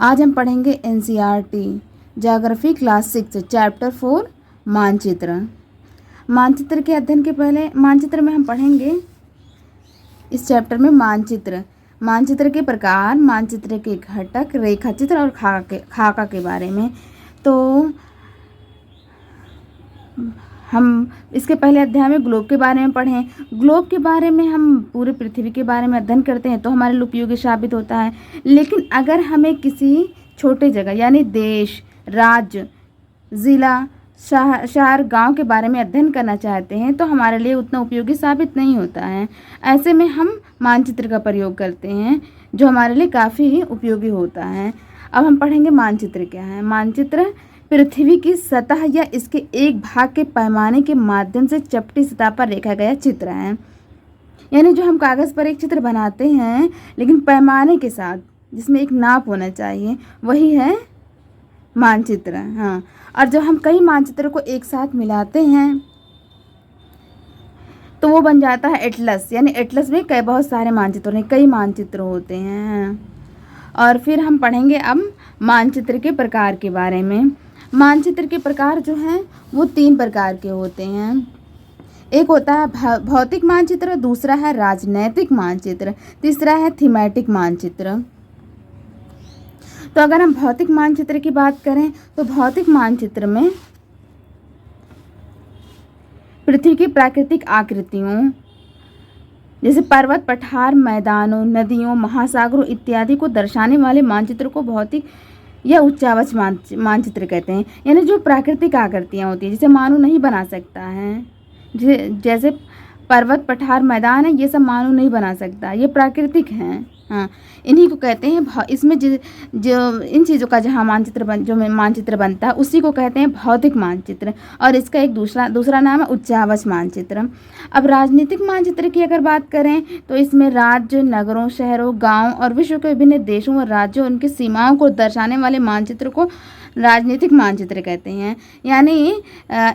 आज हम पढ़ेंगे एनसीईआरटी ज्योग्राफी क्लास 6 चैप्टर 4 मानचित्र। मानचित्र के अध्ययन के पहले मानचित्र में हम पढ़ेंगे इस चैप्टर में मानचित्र के प्रकार, मानचित्र के घटक, रेखाचित्र और खाका के बारे में। तो हम इसके पहले अध्याय में ग्लोब के बारे में पढ़ें। ग्लोब के बारे में हम पूरे पृथ्वी के बारे में अध्ययन करते हैं तो हमारे लिए उपयोगी साबित होता है। लेकिन अगर हमें किसी छोटे जगह यानी देश, राज्य, ज़िला, शहर, गांव के बारे में अध्ययन करना चाहते हैं तो हमारे लिए उतना उपयोगी साबित नहीं होता है। ऐसे में हम मानचित्र का प्रयोग करते हैं जो हमारे लिए काफ़ी उपयोगी होता है। अब हम पढ़ेंगे मानचित्र क्या है। मानचित्र पृथ्वी की सतह या इसके एक भाग के पैमाने के माध्यम से चपटी सतह पर रेखा गया चित्र है। यानी जो हम कागज़ पर एक चित्र बनाते हैं लेकिन पैमाने के साथ, जिसमें एक नाप होना चाहिए, वही है मानचित्र। हाँ, और जब हम कई मानचित्रों को एक साथ मिलाते हैं तो वो बन जाता है एटलस। यानी एटलस में बहुत सारे मानचित्र हैं, कई मानचित्र होते हैं। और फिर हम पढ़ेंगे अब मानचित्र के प्रकार के बारे में। मानचित्र के प्रकार जो हैं वो 3 प्रकार के होते हैं। एक होता है भौतिक मानचित्र, दूसरा है राजनैतिक मानचित्र, तीसरा है थीमेटिक मानचित्र। तो अगर हम भौतिक मानचित्र की बात करें तो भौतिक मानचित्र में पृथ्वी की प्राकृतिक आकृतियों जैसे पर्वत, पठार, मैदानों, नदियों, महासागरों इत्यादि को दर्शाने वाले मानचित्र को भौतिक या उच्चावच मानचित्र कहते हैं। यानी जो प्राकृतिक आकृतियाँ होती हैं जिसे मानव नहीं बना सकता है, जैसे पर्वत, पठार, मैदान है, ये सब मानव नहीं बना सकता, ये प्राकृतिक हैं। हाँ, इन्हीं को कहते हैं इसमें जो इन चीज़ों का जहाँ मानचित्र बनता है उसी को कहते हैं भौतिक मानचित्र। और इसका एक दूसरा नाम है उच्चावच मानचित्र। अब राजनीतिक मानचित्र की अगर बात करें तो इसमें राज्य, नगरों, शहरों, गाँव और विश्व के विभिन्न देशों और राज्यों उनकी सीमाओं को दर्शाने वाले मानचित्र को राजनीतिक मानचित्र कहते हैं। यानी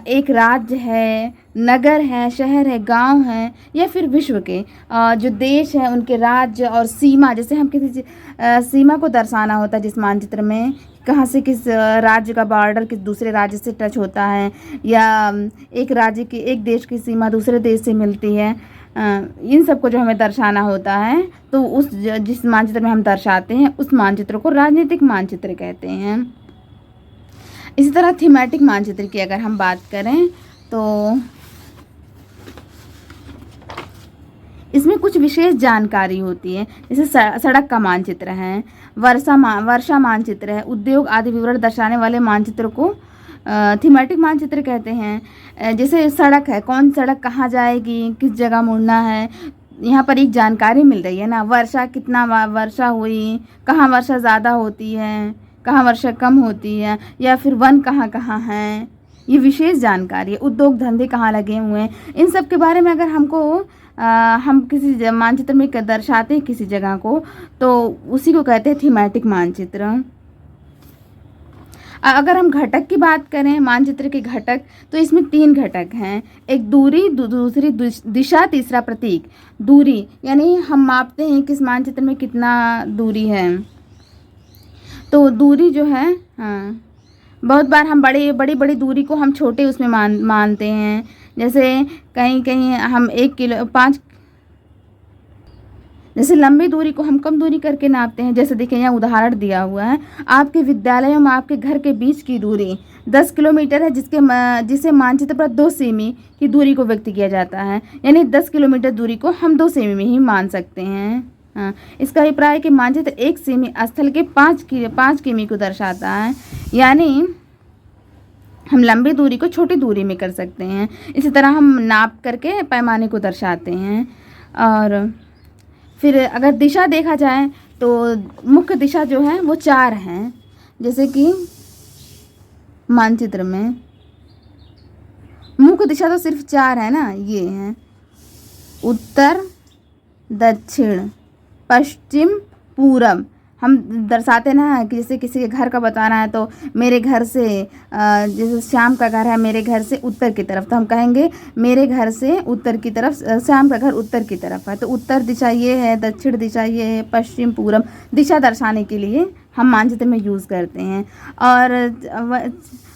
एक राज्य है, नगर है, शहर है, गांव है या फिर विश्व के जो देश हैं उनके राज्य और सीमा, जैसे हम किसी सीमा को दर्शाना होता है जिस मानचित्र में, कहाँ से किस राज्य का बॉर्डर किस दूसरे राज्य से टच होता है, या एक देश की सीमा दूसरे देश से मिलती है। इन सब को जो हमें दर्शाना होता है तो जिस मानचित्र में हम दर्शाते हैं उस मानचित्र को राजनीतिक मानचित्र कहते हैं। इसी तरह थीमेटिक मानचित्र की अगर हम बात करें तो इसमें कुछ विशेष जानकारी होती है, जैसे सड़क का मानचित्र है, वर्षा मानचित्र है, उद्योग आदि विवरण दर्शाने वाले मानचित्र को थीमेटिक मानचित्र कहते हैं। जैसे सड़क है, कौन सड़क कहाँ जाएगी, किस जगह मुड़ना है, यहाँ पर एक जानकारी मिल रही है ना। वर्षा, कितना वर्षा हुई, कहाँ वर्षा ज़्यादा होती है, कहाँ वर्षा कम होती है, या फिर वन कहाँ कहाँ हैं, ये विशेष जानकारी है। उद्योग धंधे कहाँ लगे हुए हैं, इन सब के बारे में अगर हम किसी मानचित्र में दर्शाते हैं किसी जगह को तो उसी को कहते हैं थीमेटिक मानचित्र। अगर हम घटक की बात करें, मानचित्र के घटक, तो इसमें 3 घटक हैं। एक दूरी, दूसरी दिशा, तीसरा प्रतीक। दूरी यानी हम मापते हैं किस मानचित्र में कितना दूरी है। तो दूरी जो है, हाँ, बहुत बार हम बड़ी दूरी को हम छोटे उसमें मानते हैं। जैसे कहीं हम 1 किलो 5, जैसे लंबी दूरी को हम कम दूरी करके नापते हैं। जैसे देखिए यहाँ उदाहरण दिया हुआ है, आपके विद्यालय में आपके घर के बीच की दूरी 10 किलोमीटर है, जिसे मानचित्र पर 2 सेमी की दूरी को व्यक्त किया जाता है। यानी 10 किलोमीटर दूरी को हम 2 सेमी में ही मान सकते हैं। हाँ, इसका अभिप्राय है कि मानचित्र 1 सेमी स्थल के 5 किमी को दर्शाता है। यानी हम लंबी दूरी को छोटी दूरी में कर सकते हैं। इसी तरह हम नाप करके पैमाने को दर्शाते हैं। और फिर अगर दिशा देखा जाए तो मुख्य दिशा जो है वो 4 हैं। जैसे कि मानचित्र में मुख्य दिशा तो सिर्फ 4 है ना, ये हैं उत्तर, दक्षिण, पश्चिम, पूरब, हम दर्शाते ना कि जैसे किसी के घर का बताना है तो मेरे घर से जैसे श्याम का घर है मेरे घर से उत्तर की तरफ, तो हम कहेंगे मेरे घर से उत्तर की तरफ, श्याम का घर उत्तर की तरफ है। तो उत्तर दिशा ये है, दक्षिण दिशा ये है, पश्चिम पूरब दिशा दर्शाने के लिए हम मानचित्र में यूज़ करते हैं। और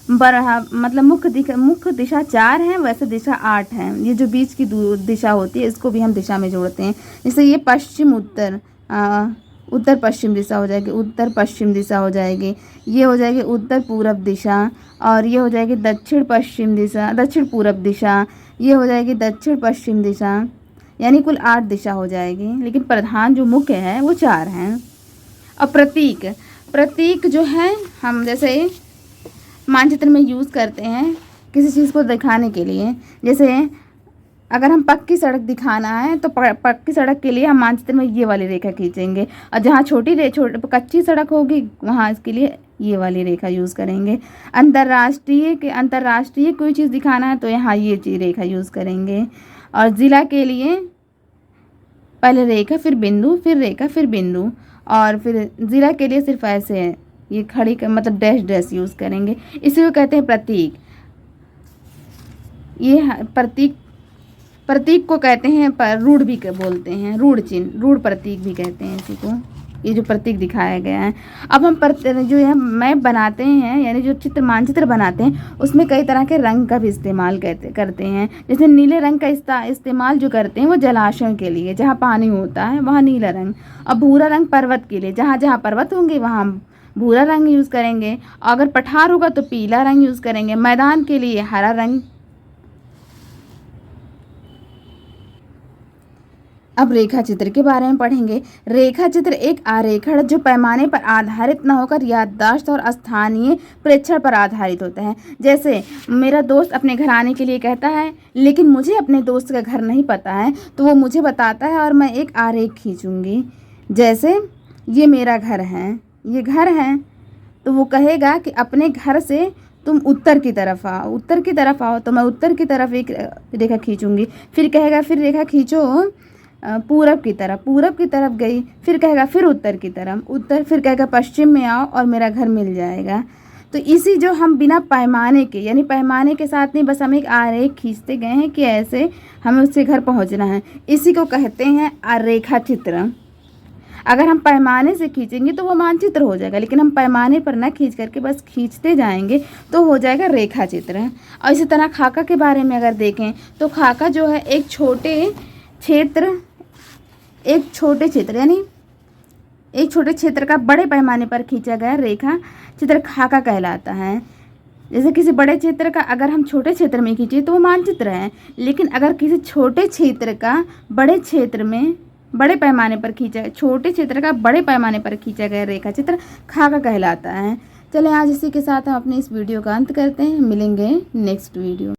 मतलब मुख्य दिशा 4 है, वैसे दिशा 8 है। ये जो बीच की दिशा होती है इसको भी हम दिशा में जोड़ते हैं। जैसे ये पश्चिम उत्तर, उत्तर पश्चिम दिशा हो जाएगी, उत्तर पश्चिम दिशा हो जाएगी, ये हो जाएगी उत्तर पूरब दिशा, और ये हो जाएगी दक्षिण पश्चिम दिशा, दक्षिण पूरब दिशा, ये हो जाएगी दक्षिण पश्चिम दिशा, यानी कुल 8 दिशा हो जाएगी। लेकिन प्रधान जो मुख्य है वो 4 हैं। और प्रतीक जो है हम जैसे मानचित्र में यूज़ करते हैं किसी चीज़ को दिखाने के लिए। जैसे अगर हम पक्की सड़क दिखाना है तो पक्की सड़क के लिए हम मानचित्र में ये वाली रेखा खींचेंगे, और जहाँ छोटी कच्ची सड़क होगी वहाँ इसके लिए ये वाली रेखा यूज़ करेंगे। अंतर्राष्ट्रीय कोई चीज़ दिखाना है तो यहाँ ये रेखा यूज़ करेंगे। और ज़िला के लिए पहले रेखा फिर बिंदु, फिर रेखा फिर बिंदु, और फिर ज़िला के लिए सिर्फ ऐसे है ये खड़ी मतलब डैश यूज़ करेंगे। इसी को कहते हैं प्रतीक। ये प्रतीक को कहते हैं रूढ़ भी बोलते हैं, रूढ़ चिन्ह, रूढ़ प्रतीक भी कहते हैं इसी को। ये जो प्रतीक दिखाया गया है। अब हम जो है मैप बनाते हैं, यानी जो मानचित्र बनाते हैं उसमें कई तरह के रंग का भी इस्तेमाल करते हैं। जैसे नीले रंग का इस्तेमाल जो करते हैं वो जलाशयों के लिए, जहाँ पानी होता है वहाँ नीला रंग। और भूरा रंग पर्वत के लिए, जहाँ जहाँ पर्वत होंगे वहाँ भूरा रंग यूज़ करेंगे। अगर पठार होगा तो पीला रंग यूज़ करेंगे। मैदान के लिए हरा रंग। अब रेखा चित्र के बारे में पढ़ेंगे। रेखा चित्र एक आरेखण जो पैमाने पर आधारित न होकर याददाश्त और स्थानीय प्रेक्षण पर आधारित होता है। जैसे मेरा दोस्त अपने घर आने के लिए कहता है, लेकिन मुझे अपने दोस्त का घर नहीं पता है, तो वो मुझे बताता है और मैं एक आरेख खींचूंगी। जैसे ये मेरा घर है, ये घर है, तो वो कहेगा कि अपने घर से तुम उत्तर की तरफ आओ, उत्तर की तरफ आओ, तो मैं उत्तर की तरफ एक रेखा खींचूंगी। फिर कहेगा फिर रेखा खींचो पूरब की तरफ गई, फिर कहेगा फिर उत्तर की तरफ, फिर कहेगा पश्चिम में आओ और मेरा घर मिल जाएगा। तो इसी जो हम बिना पैमाने के, यानी पैमाने के साथ नहीं, बस हम एक आरेख खींचते गए हैं कि ऐसे हमें उससे घर पहुंचना है, इसी को कहते हैं आरेखा चित्र। अगर हम पैमाने से खींचेंगे तो वो मानचित्र हो जाएगा, लेकिन हम पैमाने पर ना खींच करके बस खींचते जाएंगे तो हो जाएगा रेखा चित्र। और इसी तरह खाका के बारे में अगर देखें तो खाका जो है एक छोटे क्षेत्र का बड़े पैमाने पर खींचा गया रेखा चित्र खाका कहलाता है। जैसे किसी बड़े क्षेत्र का अगर हम छोटे क्षेत्र में खींचे तो वो मानचित्र है, लेकिन अगर किसी छोटे क्षेत्र का बड़े पैमाने पर खींचा गया रेखा चित्र खाका कहलाता है। चलें आज इसी के साथ हम अपनी इस वीडियो का अंत करते हैं। मिलेंगे नेक्स्ट वीडियो।